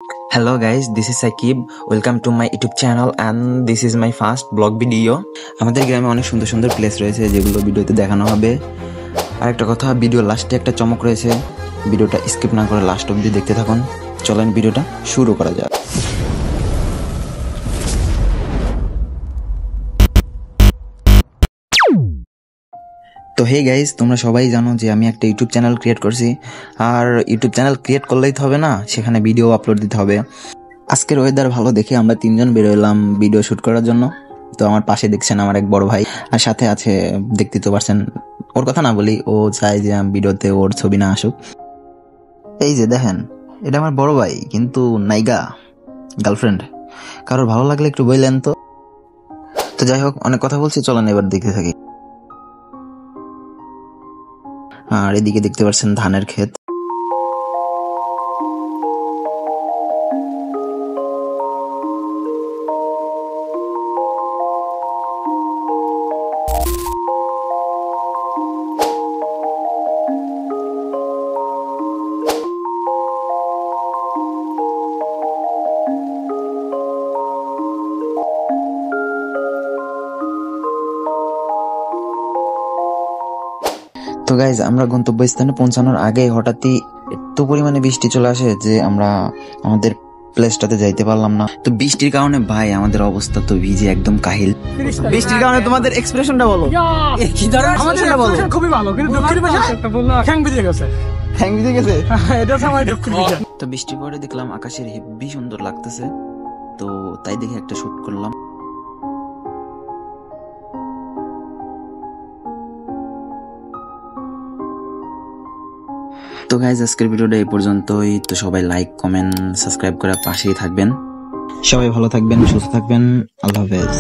Hello guys, this is Sakib. Welcome to my YouTube channel and this is my first blog video. আমাদের গ্রামে অনেক সুন্দর সুন্দর place রয়েছে যেগুলো ভিডিওতে দেখানো হবে। আর একটা কথা, ভিডিও লাস্টে একটা চমক রয়েছে। ভিডিওটা স্কিপ না করে লাস্ট অবধি দেখতে থাকুন। চলেন ভিডিওটা শুরু করা যাক। তো হে গাইজ, তোমরা সবাই জানো যে আমি একটা ইউটিউব চ্যানেল ক্রিয়েট করছি। আর ইউটিউব চ্যানেল ক্রিয়েট করলেই তো হবে না, সেখানে ভিডিও আপলোড দিতে হবে। আজকের ওয়েদার ভালো দেখে আমরা তিনজন বেরোলাম ভিডিও শুট করার জন্য। তো আমার পাশে দেখছেন আমার এক বড় ভাই, আর সাথে আছে, দেখতে তো পারছেন, ওর কথা না বলি, ও চায় যে ভিডিওতে ওর ছবি না আসুক। এই যে দেখেন, এটা আমার বড় ভাই, কিন্তু নাইগা গার্লফ্রেন্ড। কারোর ভালো লাগলে একটু বললেন তো। তো যাই হোক, অনেক কথা বলছি, চলেন এবার দেখতে থাকি। আর এদিকে দেখতে পাচ্ছেন ধানের ক্ষেত। তো গাইজ, আমরা গন্তব্যস্থানে পৌঁছানোর আগে হঠাৎই এত পরিমাণে বৃষ্টি চলে আসে যে আমরা আমাদের প্লেসটাতে যাইতে পারলাম না। তো বৃষ্টির কারণে ভাই আমাদের অবস্থা তো ভিজে একদম কাহিল। বৃষ্টির কারণে তোমাদের এক্সপ্রেশনটা বলো। আমাদেরটা বলো। খুবই ভালো, কিন্তু দুঃখের বিষয় একটা বললো ঠ্যাং ভিজে গেছে। ঠ্যাং ভিজে গেছে, এটা আমার দুঃখের বিষয়। তো বৃষ্টির পরে দেখলাম আকাশের হেব্বি সুন্দর লাগতেছে, তো তাই দেখে একটা শুট করলাম। তো গাইজ, আজকের ভিডিওটা এই পর্যন্তই। তো সবাই লাইক, কমেন্ট, সাবস্ক্রাইব করে পাশেই থাকবেন। সবাই ভালো থাকবেন, সুস্থ থাকবেন। আল্লাহ হাফেজ।